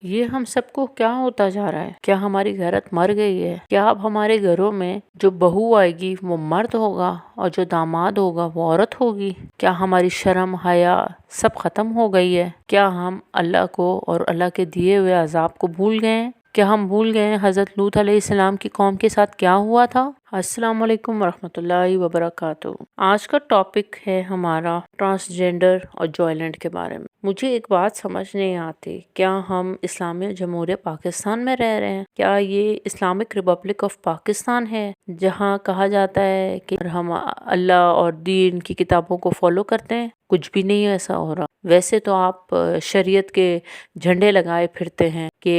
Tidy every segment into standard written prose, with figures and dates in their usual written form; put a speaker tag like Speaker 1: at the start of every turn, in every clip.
Speaker 1: یہ ہم سب کو کیا ہوتا جا رہا ہے؟ کیا ہماری غیرت مر گئی ہے؟ کیا اب ہمارے گھروں میں جو بہو آئے گی وہ مرد ہوگا اور جو داماد ہوگا وہ عورت ہوگی؟ کیا ہماری شرم حیا سب ختم ہو گئی ہے؟ کیا ہم اللہ کو اور اللہ کے دیے ہوئے عذاب کو بھول گئے ہیں؟ کیا ہم بھول گئے ہیں حضرت لوط علیہ السلام کی قوم کے ساتھ کیا ہوا تھا؟ السلام علیکم ورحمۃ اللہ وبرکاتہ۔ آج کا ٹاپک ہے ہمارا ٹرانسجینڈر اور جوائلنٹ کے بارے میں۔ مجھے ایک بات سمجھ نہیں آتی، کیا ہم اسلامی جمہوریہ پاکستان میں رہ رہے ہیں؟ کیا یہ اسلامک ریپبلک آف پاکستان ہے جہاں کہا جاتا ہے کہ ہم اللہ اور دین کی کتابوں کو فالو کرتے ہیں؟ کچھ بھی نہیں ایسا ہو رہا۔ ویسے تو آپ شریعت کے جھنڈے لگائے پھرتے ہیں کہ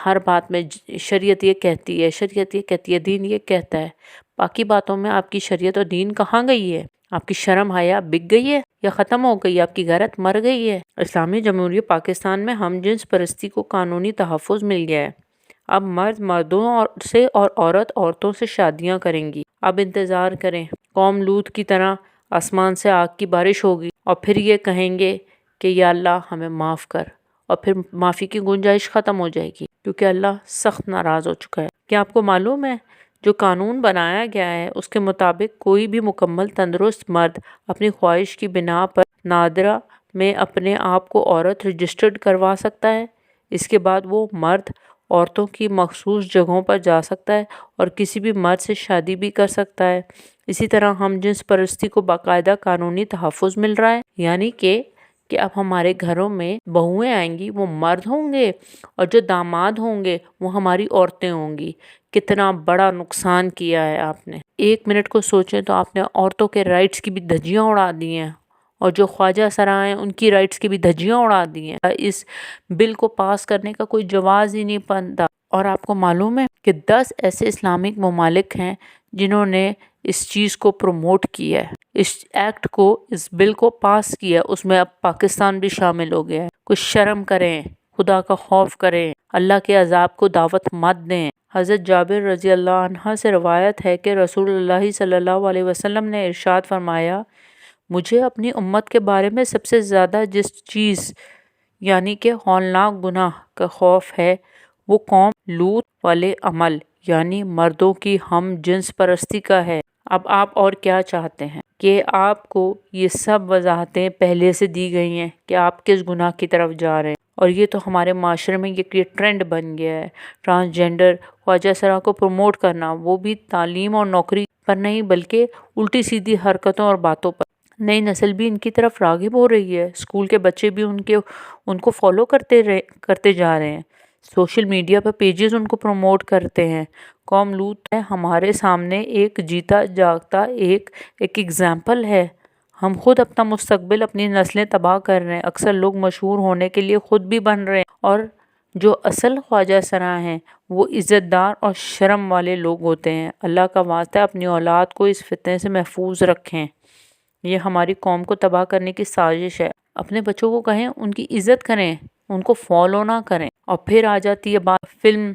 Speaker 1: ہر بات میں شریعت یہ کہتی ہے، شریعت یہ کہتی ہے، دین یہ کہتا ہے۔ باقی باتوں میں آپ کی شریعت اور دین کہاں گئی ہے؟ آپ کی شرم حیا بک گئی ہے یا ختم ہو گئی؟ آپ کی غیرت مر گئی ہے؟ اسلامی جمہوریہ پاکستان میں ہم جنس پرستی کو قانونی تحفظ مل گیا ہے۔ اب مرد مردوں سے اور عورت عورتوں سے شادیاں کریں گی۔ اب انتظار کریں، قوم لوط کی طرح آسمان سے آگ کی بارش ہوگی اور پھر یہ کہیں گے کہ یا اللہ ہمیں معاف کر، اور پھر معافی کی گنجائش ختم ہو جائے گی کیونکہ اللہ سخت ناراض ہو چکا ہے۔ کیا آپ کو معلوم ہے جو قانون بنایا گیا ہے اس کے مطابق کوئی بھی مکمل تندرست مرد اپنی خواہش کی بنا پر نادرہ میں اپنے آپ کو عورت رجسٹرڈ کروا سکتا ہے؟ اس کے بعد وہ مرد عورتوں کی مخصوص جگہوں پر جا سکتا ہے اور کسی بھی مرد سے شادی بھی کر سکتا ہے۔ اسی طرح ہم جنس پرستی کو باقاعدہ قانونی تحفظ مل رہا ہے، یعنی کہ اب ہمارے گھروں میں بہویں آئیں گی وہ مرد ہوں گے اور جو داماد ہوں گے وہ ہماری عورتیں ہوں گی۔ کتنا بڑا نقصان کیا ہے آپ نے! ایک منٹ کو سوچیں تو آپ نے عورتوں کے رائٹس کی بھی دھجیاں اڑا دی ہیں، اور جو خواجہ سرا ہیں ان کی رائٹس کی بھی دھجیاں اڑا دی ہیں۔ اس بل کو پاس کرنے کا کوئی جواز ہی نہیں بنتا۔ اور آپ کو معلوم ہے کہ 10 ایسے اسلامک ممالک ہیں جنہوں نے اس چیز کو پروموٹ کیا ہے، اس ایکٹ کو، اس بل کو پاس کیا۔ اس میں اب پاکستان بھی شامل ہو گیا ہے۔ کچھ شرم کریں، خدا کا خوف کریں، اللہ کے عذاب کو دعوت مت دیں۔ حضرت جابر رضی اللہ عنہ سے روایت ہے کہ رسول اللہ صلی اللہ علیہ وسلم نے ارشاد فرمایا، مجھے اپنی امت کے بارے میں سب سے زیادہ جس چیز یعنی کہ ہولناک گناہ کا خوف ہے وہ قوم لوط والے عمل یعنی مردوں کی ہم جنس پرستی کا ہے۔ اب آپ اور کیا چاہتے ہیں کہ آپ کو یہ سب وضاحتیں پہلے سے دی گئی ہیں کہ آپ کس گناہ کی طرف جا رہے ہیں، اور یہ تو ہمارے معاشرے میں یہ ٹرینڈ بن گیا ہے۔ ٹرانسجینڈر خواجہ سرا کو پروموٹ کرنا، وہ بھی تعلیم اور نوکری پر نہیں بلکہ الٹی سیدھی حرکتوں اور باتوں پر۔ نئی نسل بھی ان کی طرف راغب ہو رہی ہے، اسکول کے بچے بھی ان کو فالو کرتے جا رہے ہیں، social media per pages in کو پروموٹ کرتے ہیں۔ قوم لوط ہے ہمارے سامنے ایک جیتا جاگتا ایک ایگزامپل ہے۔ ہم خود اپنا مستقبل، اپنی نسلیں تباہ کر رہے ہیں۔ اکثر لوگ مشہور ہونے کے لیے خود بھی بن رہے ہیں، اور جو اصل خواجہ سرا ہیں وہ عزت دار اور شرم والے لوگ ہوتے ہیں۔ اللہ کا واسطہ اپنی اولاد کو اس فتنے سے محفوظ رکھیں، یہ ہماری قوم کو تباہ کرنے کی سازش ہے۔ اپنے بچوں کو کہیں ان کی عزت کریں، ان کو فالو نہ کریں۔ اور پھر آ جاتی ہے بات فلم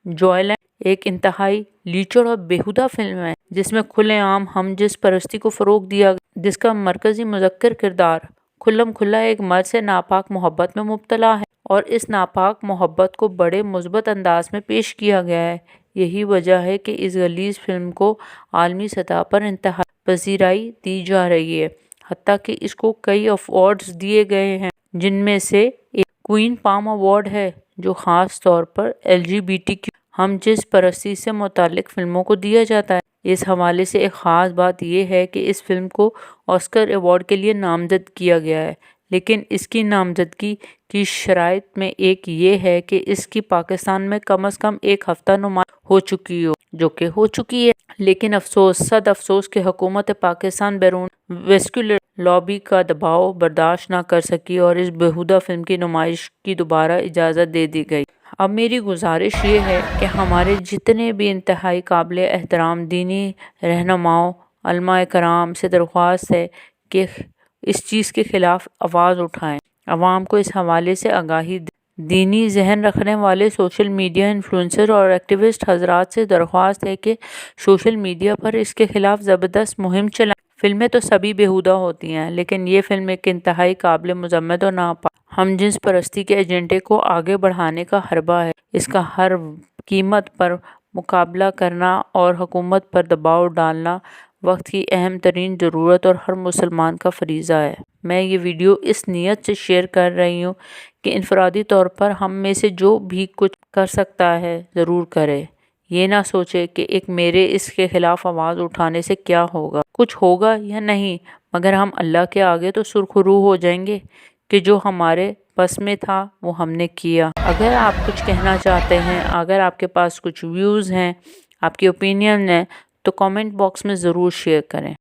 Speaker 1: جوائلنٹ، ایک انتہائی لیچر اور بیہودہ فلم ہے جس میں کھلے عام ہم جنس پرستی کو فروغ دیا گیا، جس کا مرکزی مذکر کردار کھلم کھلا ایک مرد سے ناپاک محبت میں مبتلا ہے، اور اس ناپاک محبت کو بڑے مثبت انداز میں پیش کیا گیا ہے۔ یہی وجہ ہے کہ اس غلیظ فلم کو عالمی سطح پر انتہائی پذیرائی دی جا رہی ہے، حتیٰ کہ اس کو کئی ایوارڈز دیے گئے ہیں، جن میں سے ایک کوئین پام ایوارڈ ہے جو خاص طور پر LGBTQ ہم جنس پرستی سے متعلق فلموں کو دیا جاتا ہے۔ اس حوالے سے ایک خاص بات یہ ہے کہ اس فلم کو آسکر ایوارڈ کے لیے نامزد کیا گیا ہے، لیکن اس کی نامزدگی کی شرائط میں ایک یہ ہے کہ اس کی پاکستان میں کم از کم ایک ہفتہ نمائش ہو چکی ہو، جو کہ ہو چکی ہے۔ لیکن افسوس، صد افسوس کہ حکومت پاکستان بیرون ویسکولر لابی کا دباؤ برداشت نہ کر سکی اور اس بیہودہ فلم کی نمائش کی دوبارہ اجازت دے دی گئی۔ اب میری گزارش یہ ہے کہ ہمارے جتنے بھی انتہائی قابل احترام دینی رہنماؤں، علماء کرام سے درخواست ہے کہ اس چیز کے خلاف آواز اٹھائیں، عوام کو اس حوالے سے آگاہی دیں۔ دینی ذہن رکھنے والے سوشل میڈیا انفلوئنسر اور ایکٹیوسٹ حضرات سے درخواست ہے کہ سوشل میڈیا پر اس کے خلاف زبردست مہم چلائیں۔ فلمیں تو سبھی بیہودہ ہوتی ہیں، لیکن یہ فلم ایک انتہائی قابل مذمت اور ناپاک ہم جنس پرستی کے ایجنڈے کو آگے بڑھانے کا حربہ ہے۔ اس کا ہر قیمت پر مقابلہ کرنا اور حکومت پر دباؤ ڈالنا وقت کی اہم ترین ضرورت اور ہر مسلمان کا فریضہ ہے۔ میں یہ ویڈیو اس نیت سے شیئر کر رہی ہوں کہ انفرادی طور پر ہم میں سے جو بھی کچھ کر سکتا ہے ضرور کرے۔ یہ نہ سوچے کہ ایک میرے اس کے خلاف آواز اٹھانے سے کیا ہوگا، کچھ ہوگا یا نہیں، مگر ہم اللہ کے آگے تو سرخرو ہو جائیں گے کہ جو ہمارے بس میں تھا وہ ہم نے کیا۔ اگر آپ کچھ کہنا چاہتے ہیں، اگر آپ کے پاس کچھ ویوز ہیں، آپ کی اوپینین ہے، تو کامنٹ باکس میں ضرور شیئر کریں۔